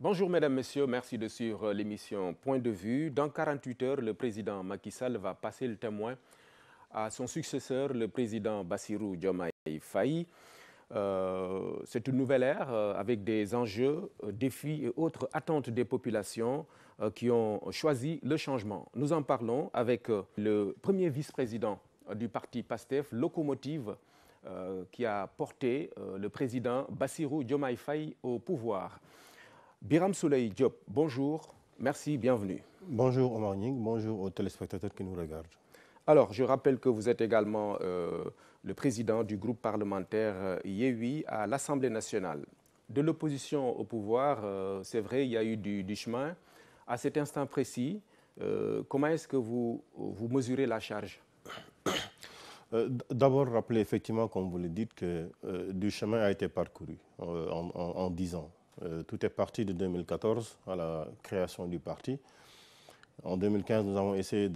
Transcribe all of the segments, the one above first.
Bonjour mesdames, messieurs, merci de suivre l'émission Point de vue. Dans 48 heures, le président Macky Sall va passer le témoin à son successeur, le président Bassirou Diomaye Faye. C'est une nouvelle ère avec des enjeux, défis et autres attentes des populations qui ont choisi le changement. Nous en parlons avec le premier vice-président du parti PASTEF, locomotive qui a porté le président Bassirou Diomaye Faye au pouvoir. Birame Souleye Diop, bonjour, merci, bienvenue. Bonjour Omar Nying, bonjour aux téléspectateurs qui nous regardent. Alors, je rappelle que vous êtes également le président du groupe parlementaire Yewwi à l'Assemblée nationale. De l'opposition au pouvoir, c'est vrai, il y a eu du chemin. À cet instant précis, comment est-ce que vous mesurez la charge? D'abord, rappeler effectivement, comme vous le dites, que du chemin a été parcouru en 10 ans. Tout est parti de 2014 à la création du parti. En 2015, nous avons essayé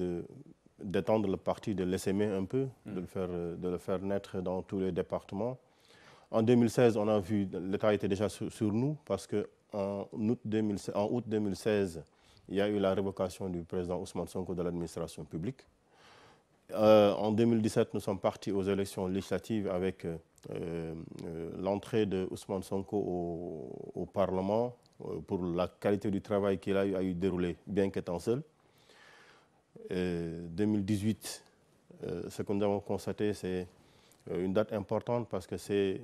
d'étendre le parti, de l'essaimer un peu, de le faire naître dans tous les départements. En 2016, on a vu, l'État était déjà sur nous parce qu'en août 2016, il y a eu la révocation du président Ousmane Sonko de l'administration publique. En 2017, nous sommes partis aux élections législatives avec l'entrée de Ousmane Sonko au Parlement pour la qualité du travail qu'il a eu déroulé, bien qu'étant seul. 2018, ce que nous avons constaté, c'est une date importante parce que c'est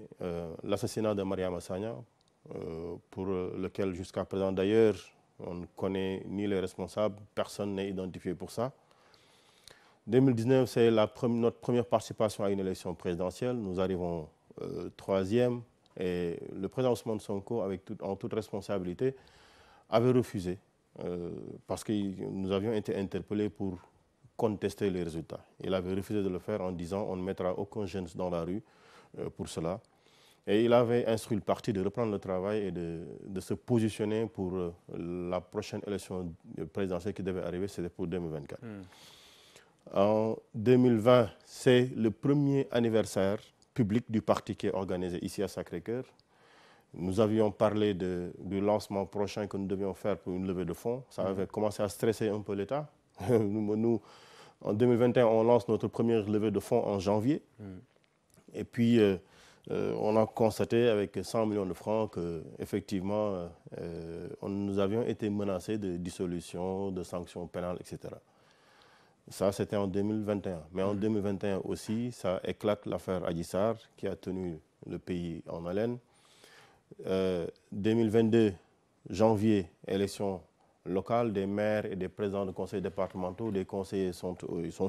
l'assassinat de Mariama Sagna, pour lequel jusqu'à présent d'ailleurs on ne connaît ni les responsables, personne n'est identifié pour ça. 2019, c'est notre première participation à une élection présidentielle. Nous arrivons troisième et le président Ousmane Sonko, en toute responsabilité, avait refusé parce que nous avions été interpellés pour contester les résultats. Il avait refusé de le faire en disant on ne mettra aucun jeune dans la rue pour cela. Et il avait instruit le parti de reprendre le travail et de se positionner pour la prochaine élection présidentielle qui devait arriver, c'était pour 2024. En 2020, c'est le premier anniversaire public du parti qui est organisé ici à Sacré-Cœur. Nous avions parlé du lancement prochain que nous devions faire pour une levée de fonds. Ça avait commencé à stresser un peu l'État. Nous, en 2021, on lance notre première levée de fonds en janvier. Et puis, on a constaté avec 100 millions de francs qu'effectivement, nous avions été menacés de dissolution, de sanctions pénales, etc. Ça, c'était en 2021. Mais en 2021 aussi, ça éclate l'affaire Adji Sarr qui a tenu le pays en haleine. 2022, janvier, élection locale des maires et des présidents de conseils départementaux, des conseillers sont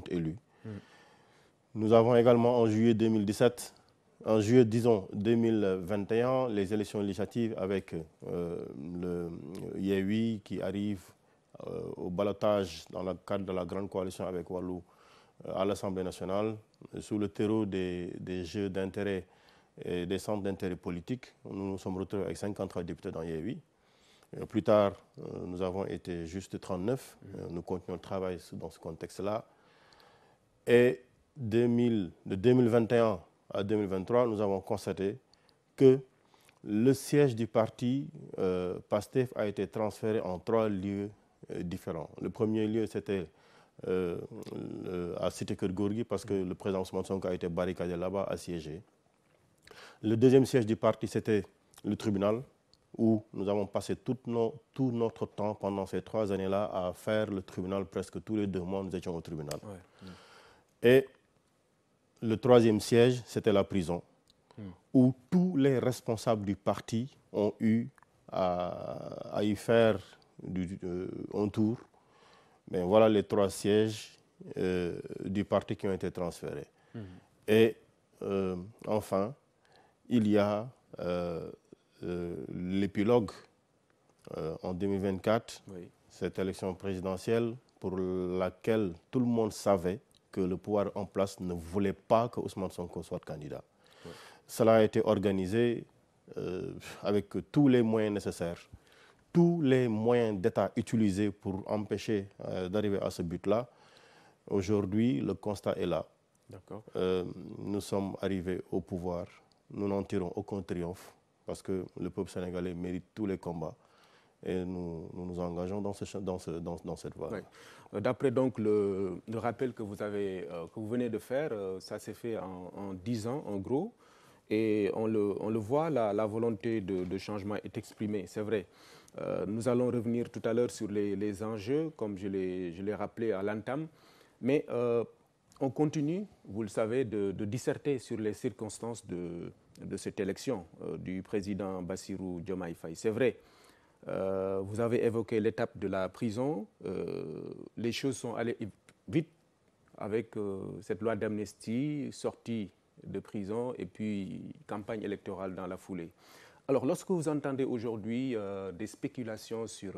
élus. Nous avons également en juillet 2017, en juillet, disons, 2021, les élections législatives avec le Yewwi qui arrive au ballottage dans le cadre de la grande coalition avec Wallu à l'Assemblée nationale, sous le terreau des jeux d'intérêt et des centres d'intérêt politiques. Nous nous sommes retrouvés avec 53 députés dans Yewwi. Plus tard, nous avons été juste 39. Nous continuons le travail dans ce contexte-là. Et de 2021 à 2023, nous avons constaté que le siège du parti PASTEF a été transféré en 3 lieux différents. Le premier lieu, c'était à Cité Keur Gorgui parce que le président Ousmane Sonko a été barricadé là-bas, assiégé. Le deuxième siège du parti, c'était le tribunal, où nous avons passé tout notre temps pendant ces 3 années-là à faire le tribunal. Presque tous les 2 mois, nous étions au tribunal. Et le troisième siège, c'était la prison, où tous les responsables du parti ont eu à y faire un tour. Mais voilà les 3 sièges du parti qui ont été transférés. Et enfin, il y a l'épilogue en 2024, cette élection présidentielle pour laquelle tout le monde savait que le pouvoir en place ne voulait pas que Ousmane Sonko soit candidat. Cela a été organisé avec tous les moyens nécessaires, tous les moyens d'État utilisés pour empêcher d'arriver à ce but-là. Aujourd'hui, le constat est là. Nous sommes arrivés au pouvoir. Nous n'en tirons aucun triomphe parce que le peuple sénégalais mérite tous les combats. et nous nous engageons dans cette voie. Oui. D'après donc le rappel que vous venez de faire, ça s'est fait en 10 ans en gros, et on le voit, la volonté de changement est exprimée, c'est vrai. Nous allons revenir tout à l'heure sur les enjeux, comme je l'ai rappelé à l'entame, mais on continue, vous le savez, de disserter sur les circonstances de cette élection du président Bassirou Diomaye Faye. C'est vrai, vous avez évoqué l'étape de la prison, les choses sont allées vite avec cette loi d'amnistie, sortie de prison et puis campagne électorale dans la foulée. Alors, lorsque vous entendez aujourd'hui des spéculations sur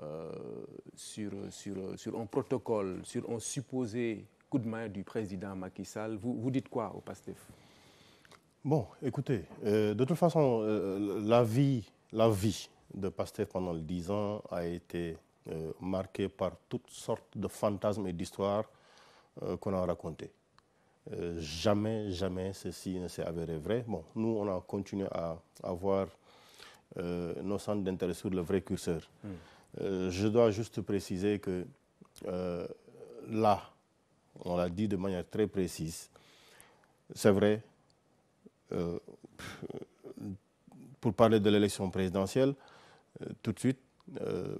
un protocole, sur un supposé coup de main du président Macky Sall, vous dites quoi au PASTEF? Bon, écoutez, de toute façon, la vie de PASTEF pendant les 10 ans a été marquée par toutes sortes de fantasmes et d'histoires qu'on a racontées. Jamais ceci ne s'est avéré vrai. Bon, nous, on a continué à avoir nos centres d'intérêt sur le vrai curseur. Je dois juste préciser que là, on l'a dit de manière très précise, c'est vrai, pour parler de l'élection présidentielle, tout de suite,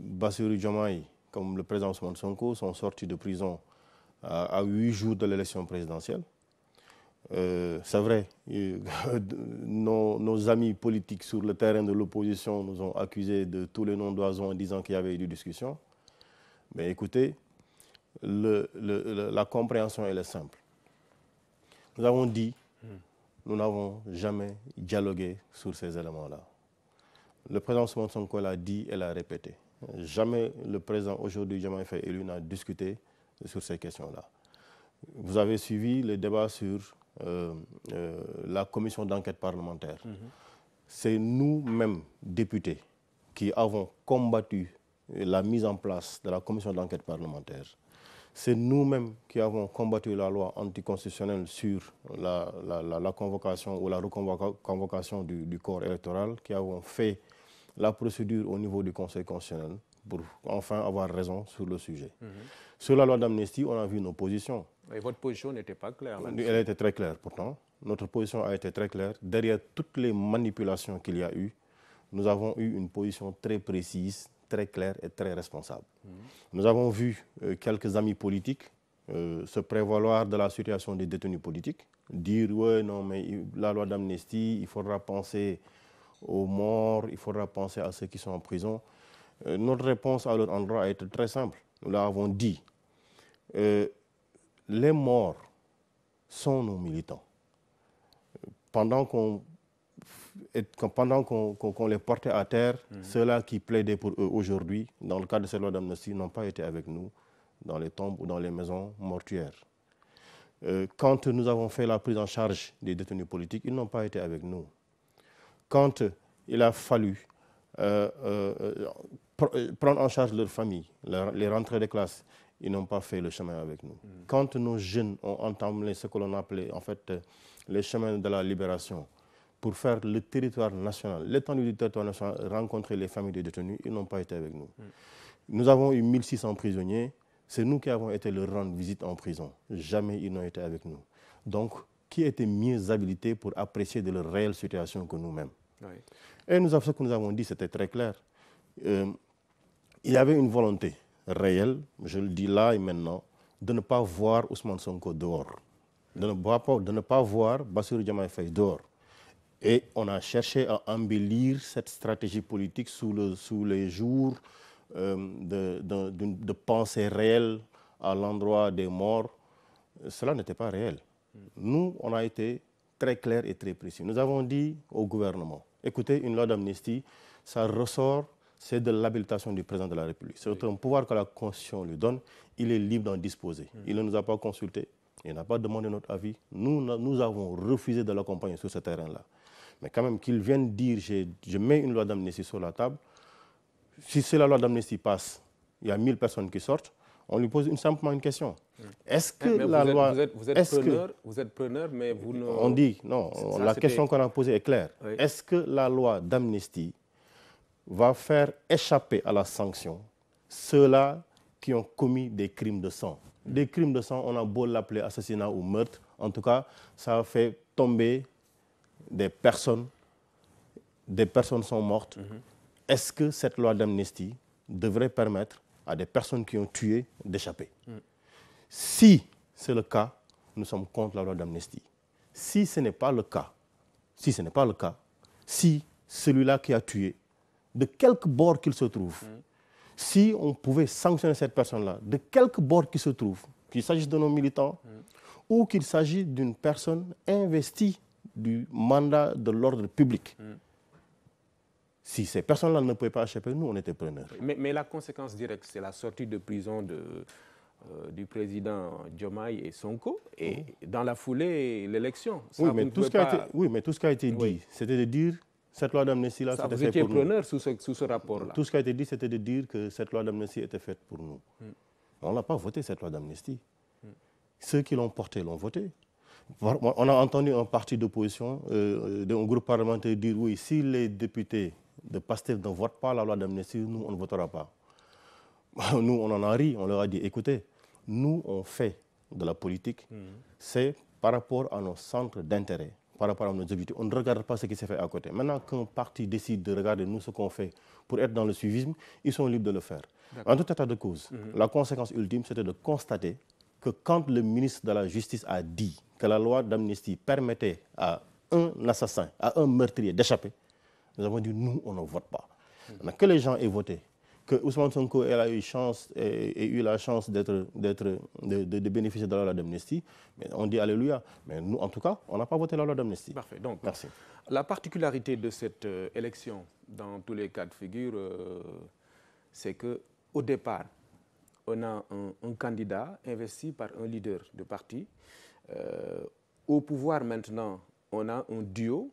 Bassirou Diomaye, comme le président Ousmane Sonko, sont sortis de prison à 8 jours de l'élection présidentielle. C'est vrai, nos amis politiques sur le terrain de l'opposition nous ont accusés de tous les noms d'oiseaux en disant qu'il y avait eu des discussions. Mais écoutez, la compréhension, elle est simple. Nous avons dit, nous n'avons jamais dialogué sur ces éléments-là. Le président Ousmane Sonko l'a dit et l'a répété. Jamais le président aujourd'hui, Diomaye Faye élu, n'a discuté sur ces questions-là. Vous avez suivi le débat sur la commission d'enquête parlementaire. C'est nous-mêmes, députés, qui avons combattu la mise en place de la commission d'enquête parlementaire. C'est nous-mêmes qui avons combattu la loi anticonstitutionnelle sur la convocation ou la reconvocation du corps électoral, qui avons fait la procédure au niveau du Conseil constitutionnel pour enfin avoir raison sur le sujet. Sur la loi d'amnistie, on a vu nos positions. Et votre position n'était pas claire là-dessus. Elle était très claire pourtant. Notre position a été très claire. Derrière toutes les manipulations qu'il y a eu, nous avons eu une position très précise, très claire et très responsable. Nous avons vu quelques amis politiques se prévaloir de la situation des détenus politiques, dire « ouais, non, mais la loi d'amnistie, il faudra penser aux morts, il faudra penser à ceux qui sont en prison ». Notre réponse à leur endroit a été très simple. Nous l'avons dit. Les morts sont nos militants. Pendant qu'on les portait à terre, ceux-là qui plaidaient pour eux aujourd'hui, dans le cadre de cette loi d'amnistie, n'ont pas été avec nous dans les tombes ou dans les maisons mortuaires. Quand nous avons fait la prise en charge des détenus politiques, ils n'ont pas été avec nous. Quand il a fallu prendre en charge leur famille, les rentrées de classe, ils n'ont pas fait le chemin avec nous. Quand nos jeunes ont entamé ce que l'on appelait en fait les chemins de la libération pour faire le territoire national, l'étendue du territoire national, rencontrer les familles des détenus, ils n'ont pas été avec nous. Nous avons eu 1600 prisonniers, c'est nous qui avons été leur rendre visite en prison. Jamais ils n'ont été avec nous. Donc, qui était mieux habilité pour apprécier de leur réelle situation que nous-mêmes? Et ce que nous avons dit, c'était très clair. Il y avait une volonté réelle, je le dis là et maintenant, de ne pas voir Ousmane Sonko dehors, de ne pas voir Bassirou Diomaye Faye dehors. Et on a cherché à embellir cette stratégie politique sous les jours de pensée réelle à l'endroit des morts. Cela n'était pas réel. Nous, on a été très clairs et très précis. Nous avons dit au gouvernement, écoutez, une loi d'amnistie, ça ressort, c'est de l'habilitation du président de la République. C'est un pouvoir que la Constitution lui donne, il est libre d'en disposer. Il ne nous a pas consultés, il n'a pas demandé notre avis. Nous avons refusé de l'accompagner sur ce terrain-là. Mais quand même qu'il vienne dire, je mets une loi d'amnistie sur la table, si la loi d'amnistie passe, il y a 1000 personnes qui sortent, on lui pose simplement une question. Est-ce que la loi... Vous êtes preneur, mais vous ne... On dit, non, la question qu'on a posée est claire. Oui. Est-ce que la loi d'amnistie va faire échapper à la sanction ceux-là qui ont commis des crimes de sang. Des crimes de sang, on a beau l'appeler assassinat ou meurtre, en tout cas, ça fait tomber des personnes sont mortes. Est-ce que cette loi d'amnistie devrait permettre à des personnes qui ont tué d'échapper? Si c'est le cas, nous sommes contre la loi d'amnistie. Si ce n'est pas le cas, si celui-là qui a tué, de quelque bord qu'il se trouve, si on pouvait sanctionner cette personne-là, de quelque bord qu'il se trouve, qu'il s'agisse de nos militants ou qu'il s'agisse d'une personne investie du mandat de l'ordre public, si ces personnes-là ne pouvaient pas échapper, nous, on était preneurs. Mais la conséquence directe, c'est la sortie de prison du président Diomaye et Sonko, et dans la foulée, l'élection. Oui, mais tout ce qui a été dit, c'était de dire cette loi d'amnistie-là, c'était fait pour nous. Vous étiez preneur sous ce rapport-là. Tout ce qui a été dit, c'était de dire que cette loi d'amnistie était faite pour nous. On n'a pas voté cette loi d'amnistie. Ceux qui l'ont portée l'ont voté. On a entendu un parti d'opposition, un groupe parlementaire dire oui, si les députés de PASTEF ne votent pas la loi d'amnistie, nous, on ne votera pas. Nous, on en a ri, on leur a dit, écoutez, nous, on fait de la politique, c'est par rapport à nos centres d'intérêt, par rapport à nos objectifs. On ne regarde pas ce qui s'est fait à côté. Maintenant qu'un parti décide de regarder nous ce qu'on fait pour être dans le suivisme, ils sont libres de le faire. En tout état de cause, la conséquence ultime, c'était de constater que quand le ministre de la Justice a dit que la loi d'amnistie permettait à un assassin, à un meurtrier d'échapper, nous avons dit, nous, on ne vote pas. Que les gens aient voté, que Ousmane Sonko ait eu la chance de bénéficier de la loi d'amnistie, on dit alléluia. Mais nous, en tout cas, on n'a pas voté la loi d'amnistie. Parfait. Donc, merci. La particularité de cette élection, dans tous les cas de figure, c'est qu'au départ, on a un candidat investi par un leader de parti. Au pouvoir maintenant, on a un duo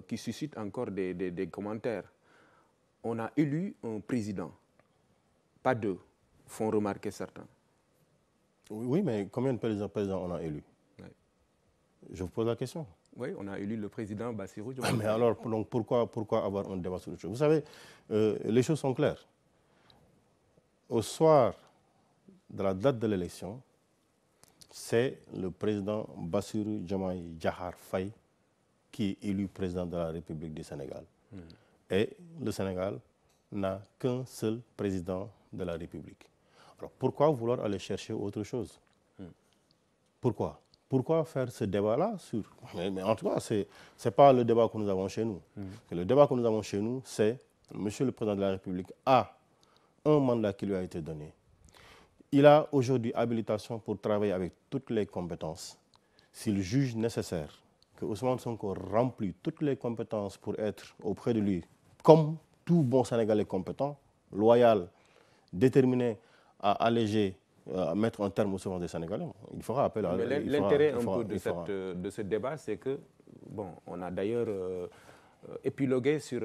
qui suscite encore des commentaires. On a élu un président, pas deux, font remarquer certains. Oui, mais combien de présidents on a élu? Je vous pose la question. Oui, on a élu le président Bassirou Diomaye. Mais alors, donc pourquoi avoir un débat sur le chose? Vous savez, les choses sont claires. Au soir de la date de l'élection, c'est le président Bassirou Diomaye Diakhar Faye qui est élu président de la République du Sénégal. Et le Sénégal n'a qu'un seul président de la République. Alors pourquoi vouloir aller chercher autre chose? Pourquoi faire ce débat-là sur... Mais en tout cas, ce n'est pas le débat que nous avons chez nous. Le débat que nous avons chez nous, c'est Monsieur le Président de la République a un mandat qui lui a été donné. Il a aujourd'hui habilitation pour travailler avec toutes les compétences. S'il juge nécessaire que Ousmane Sonko remplit toutes les compétences pour être auprès de lui, comme tout bon Sénégalais compétent, loyal, déterminé à alléger, à mettre un terme aux souffrances des Sénégalais, il fera appel à... L'intérêt un peu de ce débat, c'est que, bon, on a d'ailleurs épilogué sur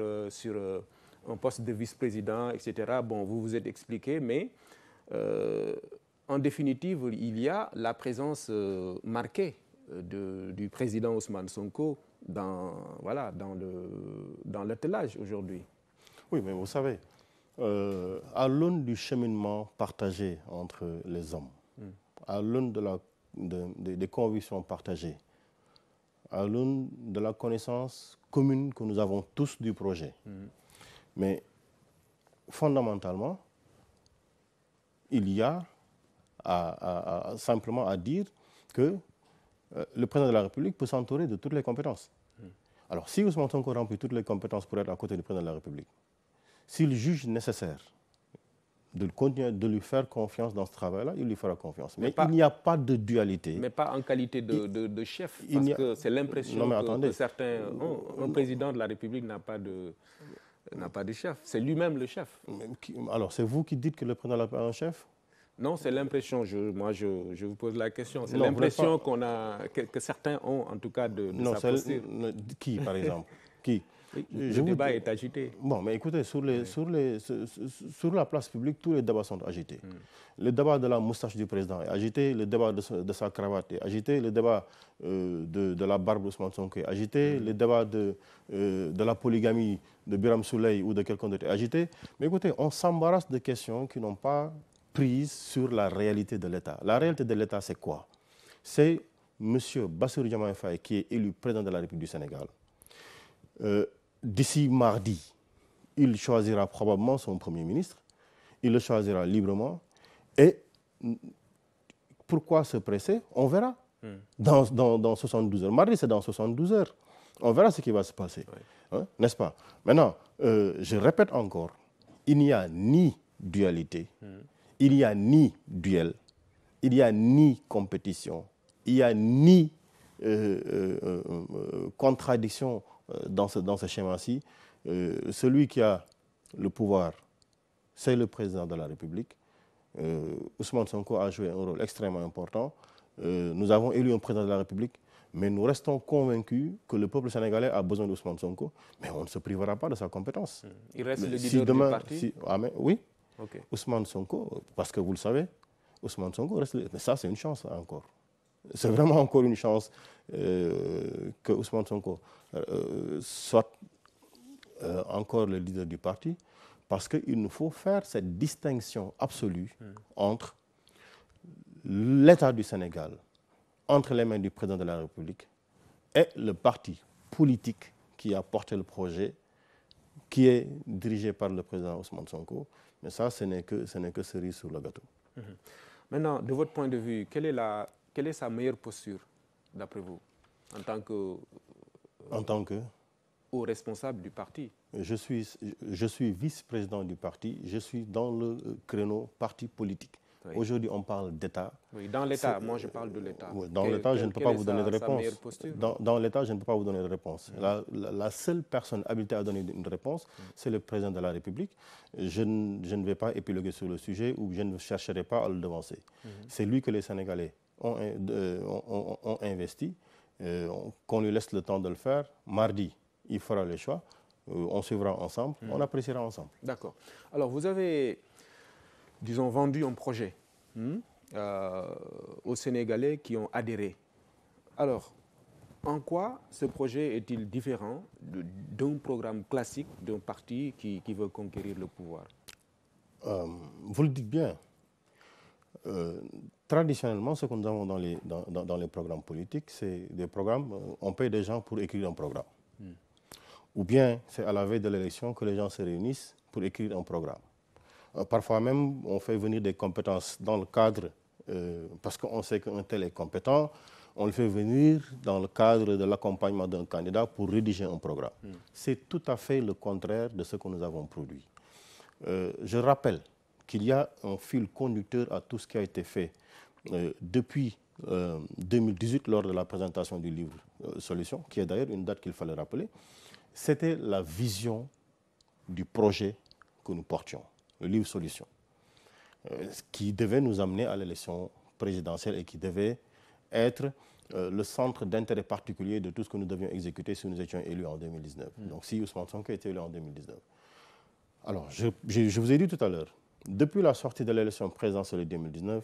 un poste de vice-président, etc. Bon, vous vous êtes expliqué, mais en définitive, il y a la présence marquée du président Ousmane Sonko dans l'attelage aujourd'hui. Oui, mais vous savez, à l'aune du cheminement partagé entre les hommes, à l'aune des convictions partagées, à l'aune de la connaissance commune que nous avons tous du projet, mais fondamentalement, il y a simplement à dire que le président de la République peut s'entourer de toutes les compétences. Alors, si Ousmane Sonko remplit toutes les compétences pour être à côté du président de la République, s'il juge nécessaire de continuer de lui faire confiance dans ce travail-là, il lui fera confiance. Mais il n'y a pas de dualité. Mais pas en qualité de chef, parce que c'est l'impression que certains... Un président de la République n'a pas de chef. C'est lui-même le chef. Alors, c'est vous qui dites que le président n'a pas un chef? Non, c'est l'impression. Moi, je vous pose la question. C'est l'impression que certains ont, en tout cas, de sa posture. Qui, par exemple? Qui? Le débat est agité. Bon, mais écoutez, sur la place publique, tous les débats sont agités. Le débat de la moustache du président est agité, le débat de sa cravate est agité, le débat de la barbe d'Ousmane Sonko est agité, le débat de la polygamie de Biram Souley ou de quelqu'un d'autre est agité. Mais écoutez, on s'embarrasse de questions qui n'ont pas prise sur la réalité de l'État. La réalité de l'État, c'est quoi? C'est M. Bassirou Diomaye Faye qui est élu président de la République du Sénégal. D'ici mardi, il choisira probablement son Premier ministre. Il le choisira librement. Et pourquoi se presser? On verra dans 72 heures. Mardi, c'est dans 72 heures. On verra ce qui va se passer. Oui. Hein, n'est-ce pas? Maintenant, je répète encore, il n'y a ni dualité, il n'y a ni duel, il n'y a ni compétition, il n'y a ni contradiction dans ce schéma-ci. Celui qui a le pouvoir, c'est le président de la République. Ousmane Sonko a joué un rôle extrêmement important. Nous avons élu un président de la République, mais nous restons convaincus que le peuple sénégalais a besoin d'Ousmane Sonko, mais on ne se privera pas de sa compétence. Il reste le leader du parti? Oui, okay. Ousmane Sonko, parce que vous le savez, Ousmane Sonko reste... Mais ça, c'est une chance encore. C'est vraiment encore une chance que Ousmane Sonko soit encore le leader du parti, parce qu'il nous faut faire cette distinction absolue entre l'État du Sénégal, entre les mains du président de la République, et le parti politique qui a porté le projet, qui est dirigé par le président Ousmane Sonko. Mais ça, ce n'est que cerise sur le gâteau. Maintenant, de votre point de vue, quelle est sa meilleure posture, d'après vous, en tant que haut responsable du parti? Je suis vice-président du parti, je suis dans le créneau parti politique. Oui. Aujourd'hui, on parle d'État. Oui, dans l'État, moi je parle de l'État. Oui, dans l'État, je ne peux pas vous donner de réponse. Dans l'État, je ne peux pas vous donner de réponse. La seule personne habilitée à donner une réponse, c'est le président de la République. Je ne vais pas épiloguer sur le sujet ou je ne chercherai pas à le devancer. C'est lui que les Sénégalais ont investi, qu'on lui laisse le temps de le faire. Mardi, il fera le choix. On suivra ensemble, on appréciera ensemble. D'accord. Alors, vous avez, disons, vendu un projet aux Sénégalais qui ont adhéré. Alors, en quoi ce projet est-il différent d'un programme classique d'un parti qui veut conquérir le pouvoir? Vous le dites bien. Traditionnellement, ce que nous avons dans les programmes politiques, c'est des programmes, on paye des gens pour écrire un programme. Ou bien c'est à la veille de l'élection que les gens se réunissent pour écrire un programme. Parfois même, on fait venir des compétences dans le cadre, parce qu'on sait qu'un tel est compétent, on le fait venir dans le cadre de l'accompagnement d'un candidat pour rédiger un programme. C'est tout à fait le contraire de ce que nous avons produit. Je rappelle qu'il y a un fil conducteur à tout ce qui a été fait depuis 2018 lors de la présentation du livre Solutions, qui est d'ailleurs une date qu'il fallait rappeler. C'était la vision du projet que nous portions, le livre Solutions, qui devait nous amener à l'élection présidentielle et qui devait être le centre d'intérêt particulier de tout ce que nous devions exécuter si nous étions élus en 2019. Donc si Ousmane Sonko était élu en 2019. Alors, je vous ai dit tout à l'heure, depuis la sortie de l'élection présidentielle de 2019,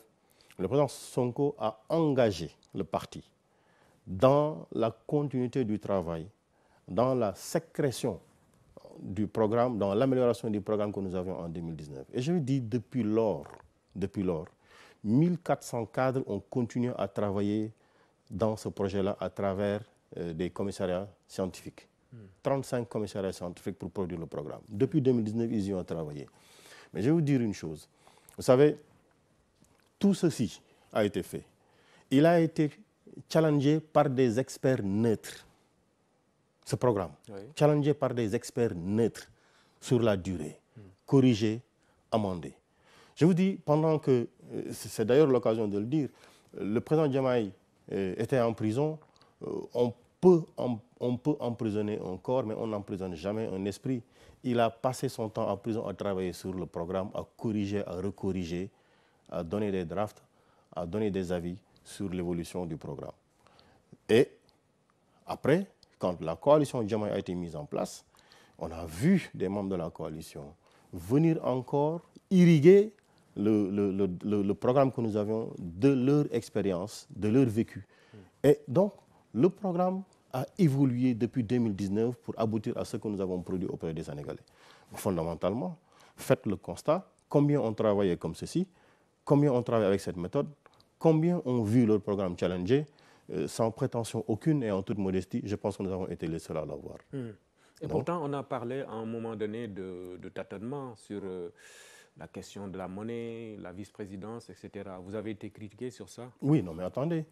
le président Sonko a engagé le parti dans la continuité du travail, dans la sécrétion du programme, dans l'amélioration du programme que nous avions en 2019. Et je vous dis, depuis lors, 1400 cadres ont continué à travailler dans ce projet-là à travers des commissariats scientifiques. 35 commissariats scientifiques pour produire le programme. Depuis 2019, ils y ont travaillé. Mais je vais vous dire une chose. Vous savez, tout ceci a été fait. Il a été challengé par des experts neutres. Ce programme, challengé par des experts neutres sur la durée, corrigé, amendé. Je vous dis, pendant que, c'est d'ailleurs l'occasion de le dire, le président Diomaye était en prison, on peut emprisonner un corps, mais on n'emprisonne jamais un esprit. Il a passé son temps en prison à travailler sur le programme, à corriger, à recorriger, à donner des drafts, à donner des avis sur l'évolution du programme. Et après, quand la coalition Diomaye a été mise en place, on a vu des membres de la coalition venir encore irriguer le programme que nous avions de leur expérience, de leur vécu. Et donc, le programme a évolué depuis 2019 pour aboutir à ce que nous avons produit auprès des Sénégalais. Fondamentalement, faites le constat, combien ont travaillé comme ceci, combien ont travaillé avec cette méthode, combien ont vu leur programme challenger, sans prétention aucune et en toute modestie, je pense que nous avons été les seuls à l'avoir. Et donc, pourtant, on a parlé à un moment donné de tâtonnement sur la question de la monnaie, la vice-présidence, etc. Vous avez été critiqué sur ça? Oui, non mais attendez,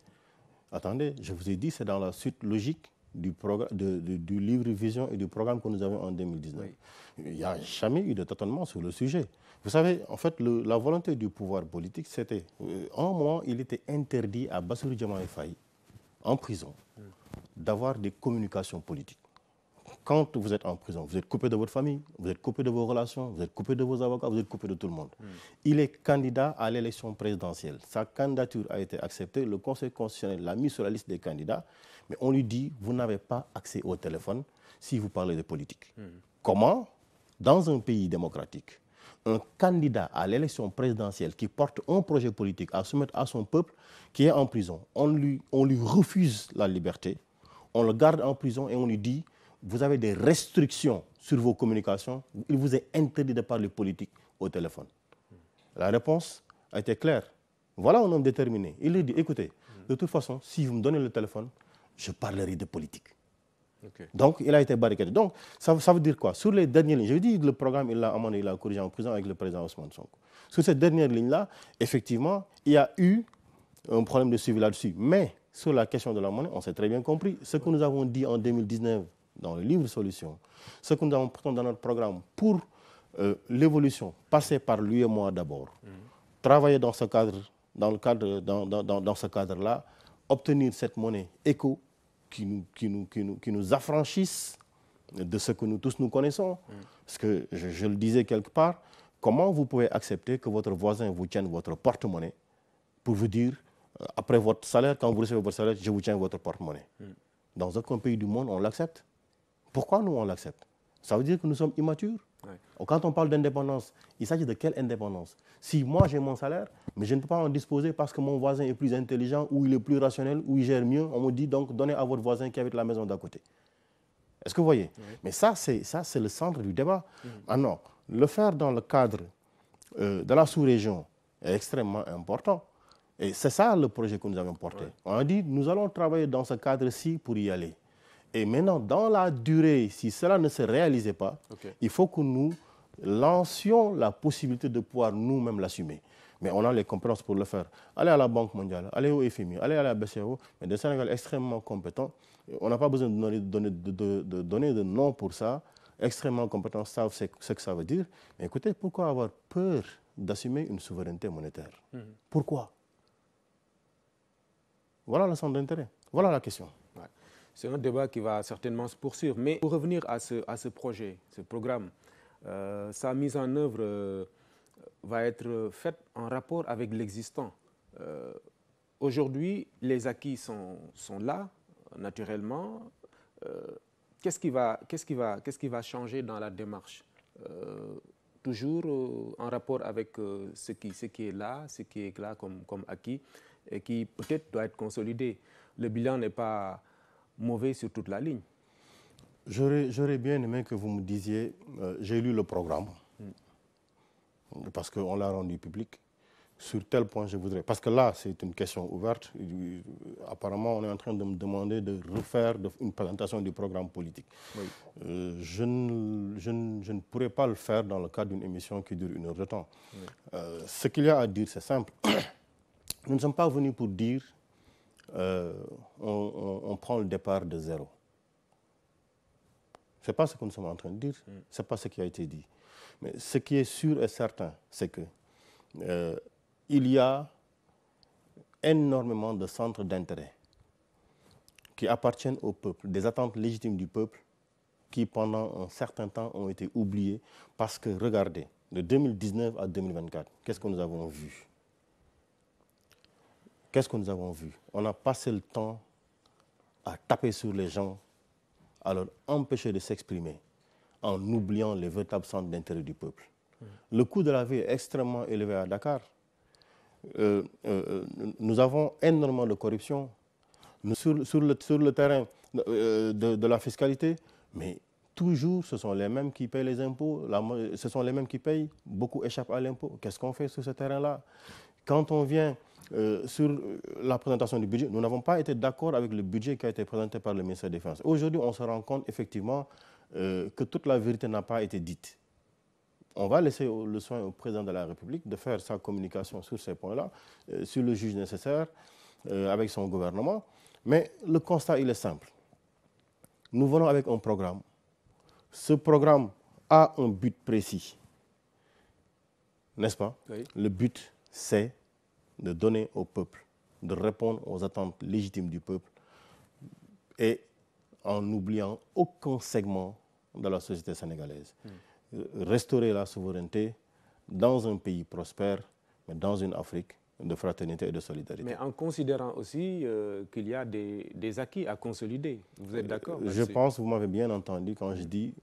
je vous ai dit, c'est dans la suite logique du livre Vision et du programme que nous avions en 2019. Oui. Il n'y a jamais eu de tâtonnement sur le sujet. Vous savez, en fait, la volonté du pouvoir politique, c'était, à un moment, il était interdit à Bassirou Diomaye Faye, en prison, d'avoir des communications politiques. Quand vous êtes en prison, vous êtes coupé de votre famille, vous êtes coupé de vos relations, vous êtes coupé de vos avocats, vous êtes coupé de tout le monde. Il est candidat à l'élection présidentielle. Sa candidature a été acceptée, le Conseil constitutionnel l'a mis sur la liste des candidats, mais on lui dit, vous n'avez pas accès au téléphone si vous parlez de politique. Comment, dans un pays démocratique, un candidat à l'élection présidentielle qui porte un projet politique à soumettre à son peuple, qui est en prison, on lui refuse la liberté, on le garde en prison et on lui dit, vous avez des restrictions sur vos communications, il vous est interdit de parler politique au téléphone. La réponse a été claire. Voilà un homme déterminé. Il lui dit, écoutez, de toute façon, si vous me donnez le téléphone, je parlerai de politique. Okay. Donc, il a été barricadé. Donc, ça veut dire quoi? Sur les dernières lignes, je dis le programme, il l'a corrigé en prison avec le président Ousmane Sonko. Sur cette dernière ligne-là, effectivement, il y a eu un problème de suivi là-dessus. Mais sur la question de la monnaie, on s'est très bien compris. Ce que nous avons dit en 2019 dans le livre Solutions, ce que nous avons pris dans notre programme pour l'évolution, passer par lui et moi d'abord, travailler dans ce cadre, dans ce cadre-là, obtenir cette monnaie éco qui nous affranchisse de ce que nous tous nous connaissons. Parce que, je le disais quelque part, comment vous pouvez accepter que votre voisin vous tienne votre porte-monnaie pour vous dire, après votre salaire, quand vous recevez votre salaire, je vous tiens votre porte-monnaie. Dans aucun pays du monde, on l'accepte. Pourquoi nous, on l'accepte? Ça veut dire que nous sommes immatures. Ouais. Quand on parle d'indépendance, il s'agit de quelle indépendance? Si moi, j'ai mon salaire, mais je ne peux pas en disposer parce que mon voisin est plus intelligent, ou il est plus rationnel, ou il gère mieux, on me dit donc donnez à votre voisin qui habite la maison d'à côté. Est-ce que vous voyez? Oui. Mais ça, c'est le centre du débat. Ah non, le faire dans le cadre de la sous-région est extrêmement important. Et c'est ça le projet que nous avons porté. Ouais. On a dit, nous allons travailler dans ce cadre-ci pour y aller. Et maintenant, dans la durée, si cela ne se réalisait pas, il faut que nous lancions la possibilité de pouvoir nous-mêmes l'assumer. Mais on a les compétences pour le faire. Allez à la Banque mondiale, allez au FMI, allez à la BCEAO, mais des Sénégalais extrêmement compétents. On n'a pas besoin de donner de nom pour ça. Extrêmement compétents savent ce que ça veut dire. Mais écoutez, pourquoi avoir peur d'assumer une souveraineté monétaire? Pourquoi? Voilà le centre d'intérêt. Voilà la question. Ouais. C'est un débat qui va certainement se poursuivre. Mais pour revenir à ce projet, ce programme, sa mise en œuvre va être faite en rapport avec l'existant. Aujourd'hui, les acquis sont là, naturellement. Qu'est-ce qui va changer dans la démarche? Toujours en rapport avec ce qui est là comme acquis et qui peut-être doit être consolidé. Le bilan n'est pas mauvais sur toute la ligne. J'aurais bien aimé que vous me disiez, j'ai lu le programme, parce qu'on l'a rendu public. Sur tel point, je voudrais... Parce que là, c'est une question ouverte. Apparemment, on est en train de me demander de refaire une présentation du programme politique. Oui. Je ne pourrais pas le faire dans le cadre d'une émission qui dure 1 heure de temps. Oui. Ce qu'il y a à dire, c'est simple. Nous ne sommes pas venus pour dire on prend le départ de zéro. Ce n'est pas ce que nous sommes en train de dire. Ce n'est pas ce qui a été dit. Mais ce qui est sûr et certain, c'est que il y a énormément de centres d'intérêt qui appartiennent au peuple, des attentes légitimes du peuple qui, pendant un certain temps, ont été oubliées parce que, regardez, de 2019 à 2024, qu'est-ce que nous avons vu? Qu'est-ce que nous avons vu? On a passé le temps à taper sur les gens, à leur empêcher de s'exprimer, en oubliant les véritables centres d'intérêt du peuple. Le coût de la vie est extrêmement élevé à Dakar. Nous avons énormément de corruption sur le terrain de la fiscalité, mais toujours ce sont les mêmes qui payent les impôts, ce sont les mêmes qui payent, beaucoup échappent à l'impôt. Qu'est-ce qu'on fait sur ce terrain-là? Quand on vient sur la présentation du budget, nous n'avons pas été d'accord avec le budget qui a été présenté par le ministère de la Défense. Aujourd'hui, on se rend compte effectivement que toute la vérité n'a pas été dite. On va laisser le soin au président de la République de faire sa communication sur ces points-là, sur le juge nécessaire, avec son gouvernement. Mais le constat, il est simple. Nous venons avec un programme. Ce programme a un but précis. N'est-ce pas? Oui. Le but, c'est de donner au peuple, de répondre aux attentes légitimes du peuple et en n'oubliant aucun segment de la société sénégalaise. Restaurer la souveraineté dans un pays prospère, mais dans une Afrique de fraternité et de solidarité. Mais en considérant aussi qu'il y a des acquis à consolider. Vous êtes d'accord? Je pense, vous m'avez bien entendu quand je dis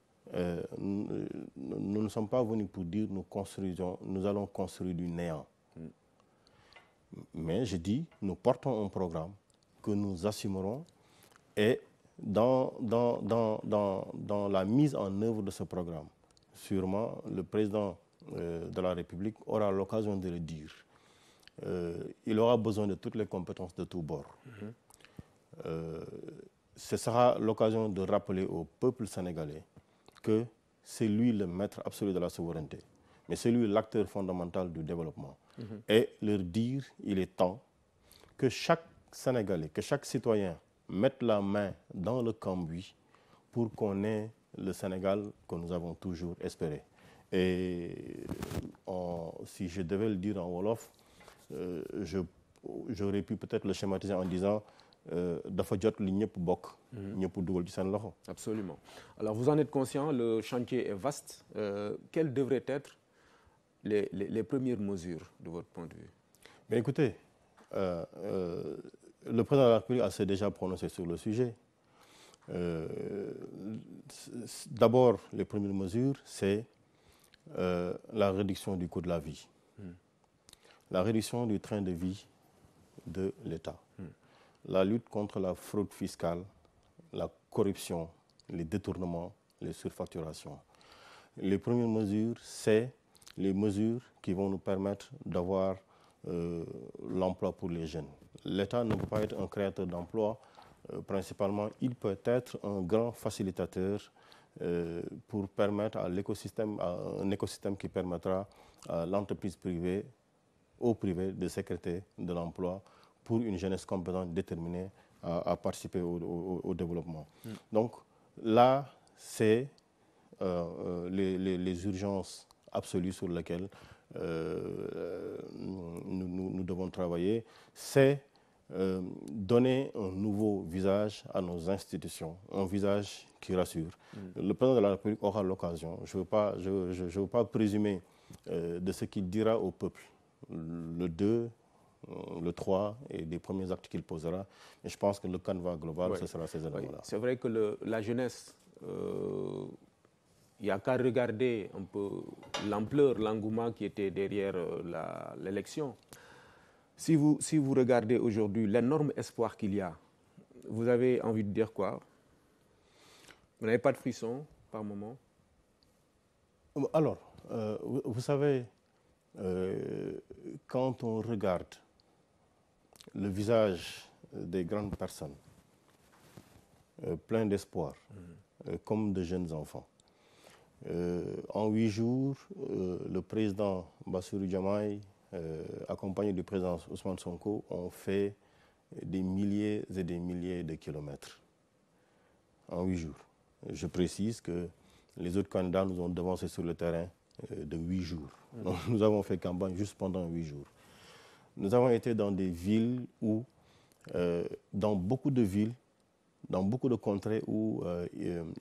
nous ne sommes pas venus pour dire nous allons construire du néant. Mais je dis, nous portons un programme que nous assumerons et dans la mise en œuvre de ce programme, sûrement le président de la République aura l'occasion de le dire. Il aura besoin de toutes les compétences de tous bords. Ce sera l'occasion de rappeler au peuple sénégalais que c'est lui le maître absolu de la souveraineté, mais c'est lui l'acteur fondamental du développement. Et leur dire, il est temps que chaque Sénégalais, que chaque citoyen mette la main dans le cambouis pour qu'on ait le Sénégal que nous avons toujours espéré. Et si je devais le dire en Wolof, j'aurais pu peut-être le schématiser en disant Absolument. Alors vous en êtes conscient, le chantier est vaste. Quelles devraient être les premières mesures de votre point de vue? Mais écoutez, le président de la République s'est déjà prononcé sur le sujet. D'abord, les premières mesures, c'est la réduction du coût de la vie, la réduction du train de vie de l'État, la lutte contre la fraude fiscale, la corruption, les détournements, les surfacturations. Les premières mesures, c'est les mesures qui vont nous permettre d'avoir l'emploi pour les jeunes. L'État ne peut pas être un créateur d'emplois. Principalement, il peut être un grand facilitateur pour permettre à l'écosystème, un écosystème qui permettra à l'entreprise privée, au privé, de sécréter de l'emploi pour une jeunesse compétente déterminée à participer au développement. Donc là, c'est les urgences absolues sur lesquelles nous devons travailler. C'est donner un nouveau visage à nos institutions, un visage qui rassure. Le président de la République aura l'occasion, je ne veux pas présumer de ce qu'il dira au peuple le 2, le 3 et des premiers actes qu'il posera. Et je pense que le canevas global, ce sera ces éléments-là. C'est vrai que la jeunesse, il n'y a qu'à regarder un peu l'ampleur, l'engouement qui était derrière l'élection. Si vous regardez aujourd'hui l'énorme espoir qu'il y a, vous avez envie de dire quoi? Vous n'avez pas de frisson par moment? Alors, vous savez, quand on regarde le visage des grandes personnes, plein d'espoir, comme de jeunes enfants, en 8 jours, le président Bassirou Diomaye, accompagné du président Ousmane Sonko, ont fait des milliers et des milliers de kilomètres en 8 jours. Je précise que les autres candidats nous ont devancés sur le terrain de 8 jours. Donc, nous avons fait campagne juste pendant 8 jours. Nous avons été dans des villes où, dans beaucoup de villes, dans beaucoup de contrées où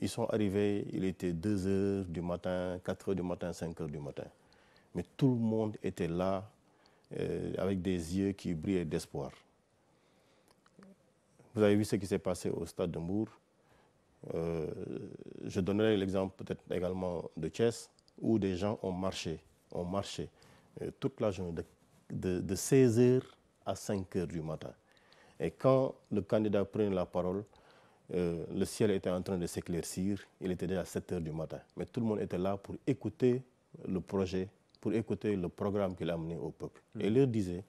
ils sont arrivés, il était 2 heures du matin, 4 heures du matin, 5 heures du matin. Mais tout le monde était là avec des yeux qui brillaient d'espoir. Vous avez vu ce qui s'est passé au stade de Mbour. je donnerai l'exemple peut-être également de Thiès, où des gens ont marché toute la journée de 16 h à 5 h du matin. Et quand le candidat prenait la parole, le ciel était en train de s'éclaircir, il était déjà 7 h du matin. Mais tout le monde était là pour écouter le projet, pour écouter le programme qu'il a amené au peuple. Et il leur disait,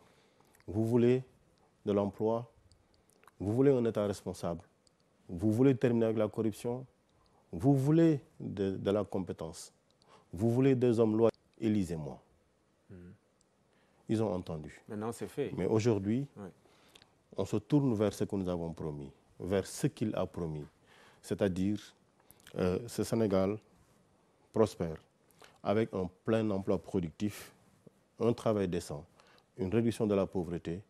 vous voulez de l'emploi, vous voulez un État responsable, vous voulez terminer avec la corruption, vous voulez de la compétence, vous voulez des hommes loyaux, élisez-moi. Ils ont entendu. Maintenant, c'est fait. Mais aujourd'hui, on se tourne vers ce que nous avons promis, vers ce qu'il a promis, c'est-à-dire ce Sénégal prospère, avec un plein emploi productif, un travail décent, une réduction de la pauvreté,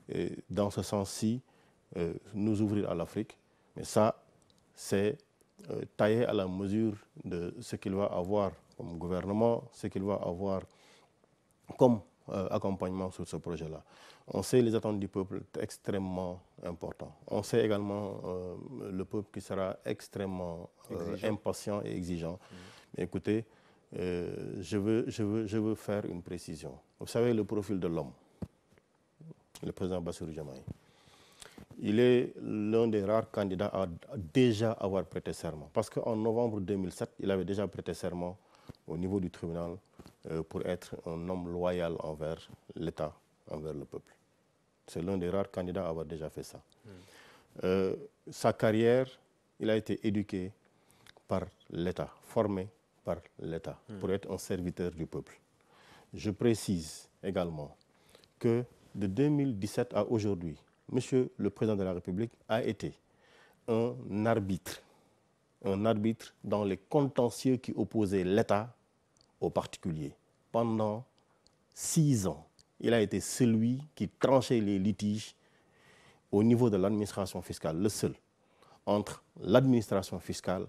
et dans ce sens-ci, nous ouvrir à l'Afrique. Mais ça, c'est taillé à la mesure de ce qu'il va avoir comme gouvernement, ce qu'il va avoir comme accompagnement sur ce projet-là. On sait les attentes du peuple extrêmement importantes. On sait également le peuple qui sera extrêmement impatient et exigeant. Mais écoutez, je veux faire une précision. Vous savez le profil de l'homme, le président Bassirou Diomaye. Il est l'un des rares candidats à déjà avoir prêté serment. Parce qu'en novembre 2007, il avait déjà prêté serment au niveau du tribunal pour être un homme loyal envers l'État, envers le peuple. C'est l'un des rares candidats à avoir déjà fait ça. Sa carrière, il a été éduqué par l'État, formé par l'État, pour être un serviteur du peuple. Je précise également que de 2017 à aujourd'hui, Monsieur le Président de la République a été un arbitre dans les contentieux qui opposaient l'État aux particuliers. Pendant 6 ans, il a été celui qui tranchait les litiges au niveau de l'administration fiscale, le seul, entre l'administration fiscale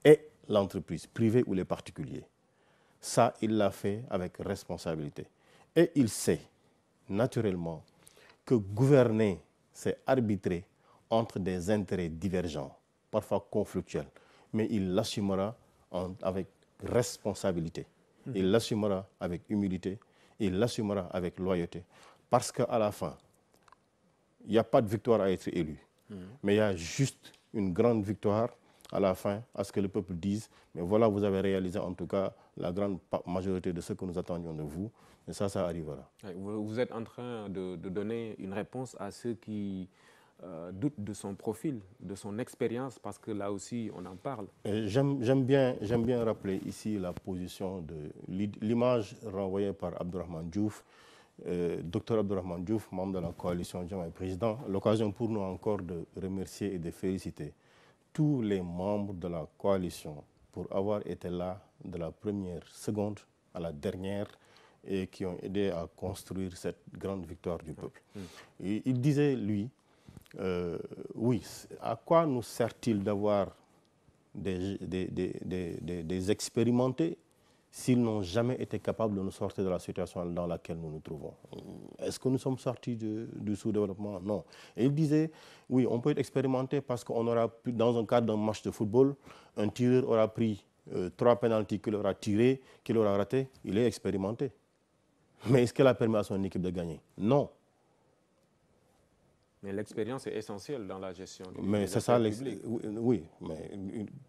et l'entreprise privée ou les particuliers. Ça, il l'a fait avec responsabilité. Et il sait, naturellement, que gouverner, c'est arbitrer entre des intérêts divergents, parfois conflictuels, mais il l'assumera avec responsabilité. Il l'assumera avec humilité, il l'assumera avec loyauté, parce qu'à la fin, il n'y a pas de victoire à être élu, mais il y a juste une grande victoire à la fin, à ce que le peuple dise, mais voilà, vous avez réalisé en tout cas la grande majorité de ce que nous attendions de vous, et ça arrivera. Vous êtes en train de donner une réponse à ceux qui doutent de son profil, de son expérience, parce que là aussi, on en parle. J'aime bien rappeler ici la position de l'image renvoyée par Abdourahmane Diouf, Dr Abdourahmane Diouf, membre de la coalition Diomaye Président. L'occasion pour nous encore de remercier et de féliciter tous les membres de la coalition pour avoir été là de la première seconde à la dernière et qui ont aidé à construire cette grande victoire du peuple. Et il disait, lui, oui, à quoi nous sert-il d'avoir des expérimentés s'ils n'ont jamais été capables de nous sortir de la situation dans laquelle nous nous trouvons? Est-ce que nous sommes sortis du sous-développement? Non. Et il disait, oui, on peut être expérimenté parce qu'on aura pu, dans un cadre d'un match de football, un tireur aura pris 3 pénaltys qu'il aura tirés, qu'il aura raté, il est expérimenté. Mais est-ce qu'elle a permis à son équipe de gagner? Non. Mais l'expérience est essentielle dans la gestion des affaires publiques. Oui, mais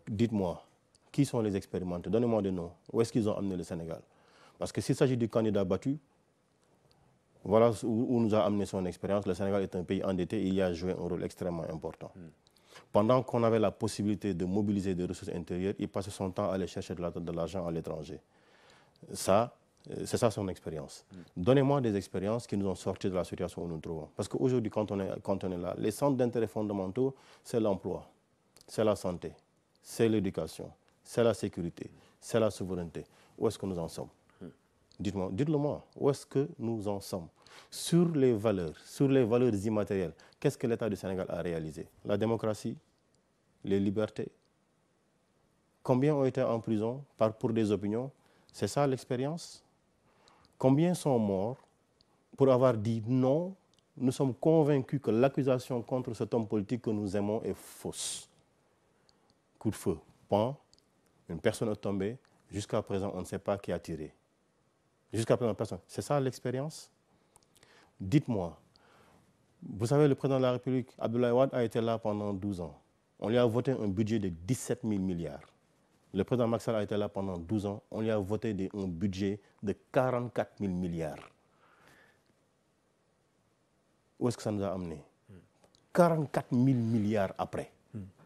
dites-moi, qui sont les expérimentés? Donnez-moi des noms. Où est-ce qu'ils ont amené le Sénégal? Parce que s'il s'agit du candidat battu, voilà où nous a amené son expérience. Le Sénégal est un pays endetté et il y a joué un rôle extrêmement important. Pendant qu'on avait la possibilité de mobiliser des ressources intérieures, il passait son temps à aller chercher de l'argent à l'étranger. Ça, c'est ça son expérience. Donnez-moi des expériences qui nous ont sortis de la situation où nous nous trouvons. Parce qu'aujourd'hui, quand on est là, les centres d'intérêt fondamentaux, c'est l'emploi, c'est la santé, c'est l'éducation, c'est la sécurité, c'est la souveraineté. Où est-ce que nous en sommes? Dites-le-moi, où est-ce que nous en sommes? Sur les valeurs immatérielles, qu'est-ce que l'État du Sénégal a réalisé? La démocratie, les libertés. Combien ont été en prison pour des opinions? C'est ça l'expérience? Combien sont morts pour avoir dit non? Nous sommes convaincus que l'accusation contre cet homme politique que nous aimons est fausse. coup de feu, pan, une personne est tombée. Jusqu'à présent, on ne sait pas qui a tiré. Jusqu'à présent, personne. C'est ça l'expérience? Dites-moi, vous savez, le président de la République, Abdoulaye Wade, a été là pendant 12 ans. On lui a voté un budget de 17 000 milliards. Le président Macky Sall a été là pendant 12 ans. On lui a voté un budget de 44 000 milliards. Où est-ce que ça nous a amené? 44 000 milliards après.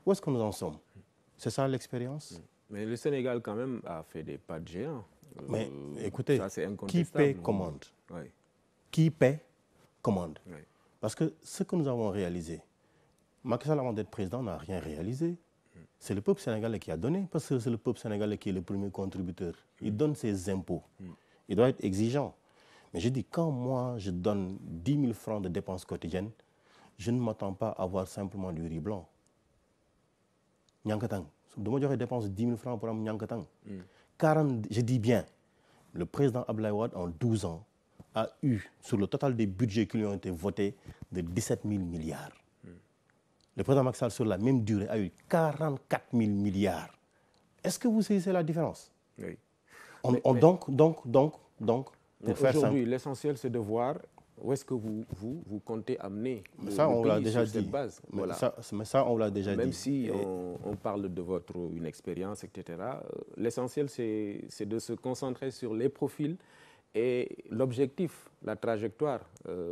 Où est-ce que nous en sommes? C'est ça l'expérience? Mais le Sénégal, quand même, a fait des pas de géant. Mais écoutez, ça, qui paie commande. Oui. Qui paie commande. Oui. Parce que ce que nous avons réalisé, Macky Sall, avant d'être président, n'a rien réalisé. C'est le peuple sénégalais qui a donné, parce que c'est le peuple sénégalais qui est le premier contributeur. Il donne ses impôts. Il doit être exigeant. Mais je dis, quand moi, je donne 10 000 francs de dépenses quotidiennes, je ne m'attends pas à avoir simplement du riz blanc. Nyankatang. Je dépense 10 000 francs pour un Nyankatang. 40, je dis bien, le président Abdoulaye Wade, en 12 ans, a eu, sur le total des budgets qui lui ont été votés, de 17 000 milliards. Le président Macky Sall, sur la même durée, a eu 44 000 milliards. Est-ce que vous saisissez la différence? Oui. Donc, aujourd'hui, l'essentiel, c'est de voir où est-ce que vous comptez amener le pays sur cette base. Mais ça, on l'a déjà dit. Même si on parle de une expérience, etc., l'essentiel, c'est de se concentrer sur les profils et l'objectif, la trajectoire,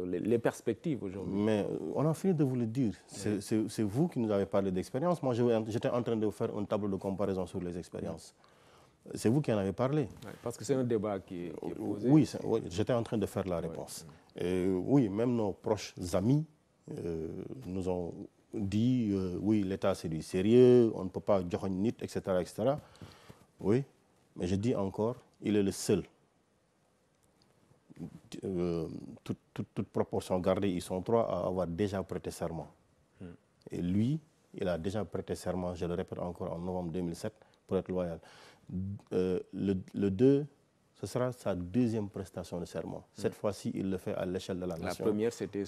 les perspectives aujourd'hui. Mais on a fini de vous le dire. C'est vous qui nous avez parlé d'expérience. Moi, j'étais en train de faire un tableau de comparaison sur les expériences. C'est vous qui en avez parlé. Ouais, parce que c'est un débat qui est posé. Oui, j'étais en train de faire la réponse. Et oui, même nos proches amis nous ont dit oui, l'État c'est du sérieux, on ne peut pas dire nit, etc., etc. Oui, mais je dis encore, il est le seul. Toute proportion gardée, ils sont trois à avoir déjà prêté serment. Et lui, il a déjà prêté serment, je le répète encore, en novembre 2007, pour être loyal. Le 2, ce sera sa deuxième prestation de serment. Cette fois-ci, il le fait à l'échelle de la nation. La première, c'était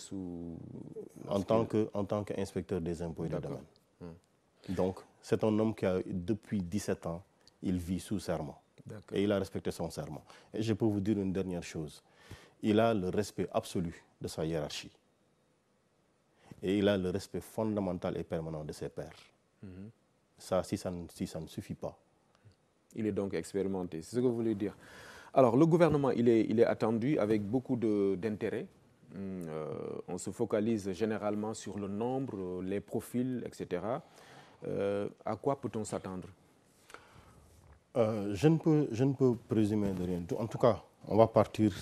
en tant qu'inspecteur des impôts et des domaines. Donc, c'est un homme qui a, depuis 17 ans, il vit sous serment. Et il a respecté son serment. Et je peux vous dire une dernière chose. Il a le respect absolu de sa hiérarchie. Et il a le respect fondamental et permanent de ses pairs. Ça, si ça ne suffit pas. Il est donc expérimenté, c'est ce que vous voulez dire. Alors, le gouvernement, il est attendu avec beaucoup d'intérêt. On se focalise généralement sur le nombre, les profils, etc. À quoi peut-on s'attendre? Je ne peux présumer de rien. En tout cas, on va partir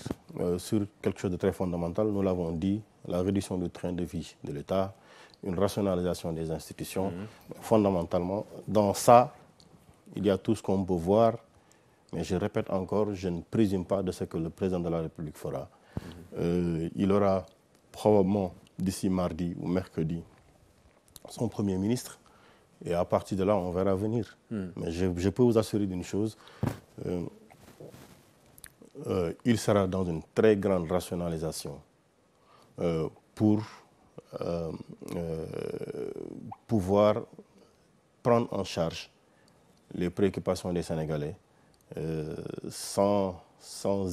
sur quelque chose de très fondamental. Nous l'avons dit, la réduction du train de vie de l'État, une rationalisation des institutions. Fondamentalement, dans ça, il y a tout ce qu'on peut voir, mais je répète encore, je ne présume pas de ce que le président de la République fera. Il aura probablement d'ici mardi ou mercredi son Premier ministre, et à partir de là, on verra venir. Mais je peux vous assurer d'une chose, il sera dans une très grande rationalisation pour pouvoir prendre en charge les préoccupations des Sénégalais sans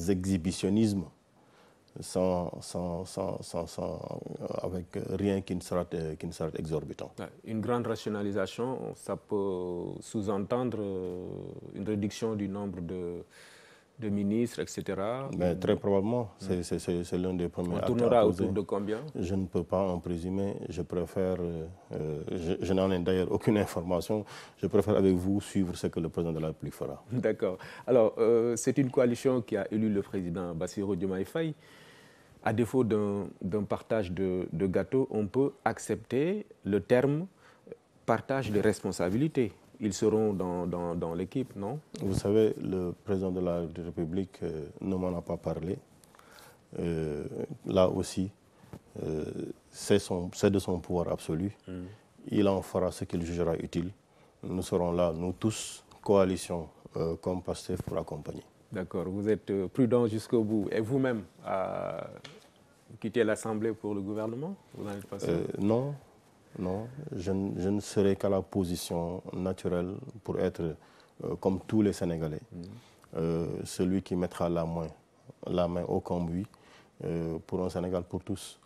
exhibitionnisme, avec rien qui ne sera exorbitant. Une grande rationalisation, ça peut sous-entendre une réduction du nombre de ministres, etc. Mais très probablement, c'est l'un des premiers actes. On tournera autour de combien? Je ne peux pas en présumer. Je préfère, je n'en ai d'ailleurs aucune information. Je préfère avec vous suivre ce que le président de la République fera. D'accord. Alors, c'est une coalition qui a élu le président Bassirou Diomaye Faye. À défaut d'un partage de gâteau, on peut accepter le terme partage de responsabilités. Ils seront dans l'équipe, non? Vous savez, le président de la République ne m'en a pas parlé. Là aussi, c'est de son pouvoir absolu. Il en fera ce qu'il jugera utile. Nous serons là, nous tous, coalition comme PASTEF, pour accompagner. D'accord, vous êtes prudent jusqu'au bout. Et vous-même, quitter l'Assemblée pour le gouvernement? Vous n'en êtes pas sûr? Non. Non, je ne serai qu'à la position naturelle pour être, comme tous les Sénégalais, celui qui mettra la main au cambouis pour un Sénégal pour tous.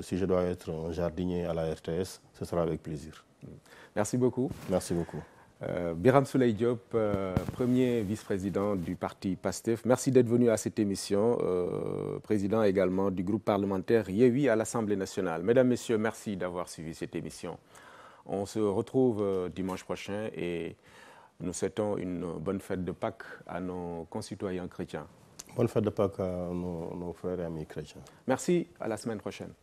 Si je dois être un jardinier à la RTS, ce sera avec plaisir. Merci beaucoup. Merci beaucoup. Birame Souleye Diop, premier vice-président du parti PASTEF. Merci d'être venu à cette émission, président également du groupe parlementaire Yewwi à l'Assemblée nationale. Mesdames, Messieurs, merci d'avoir suivi cette émission. On se retrouve dimanche prochain et nous souhaitons une bonne fête de Pâques à nos concitoyens chrétiens. Bonne fête de Pâques à nos frères et amis chrétiens. Merci, à la semaine prochaine.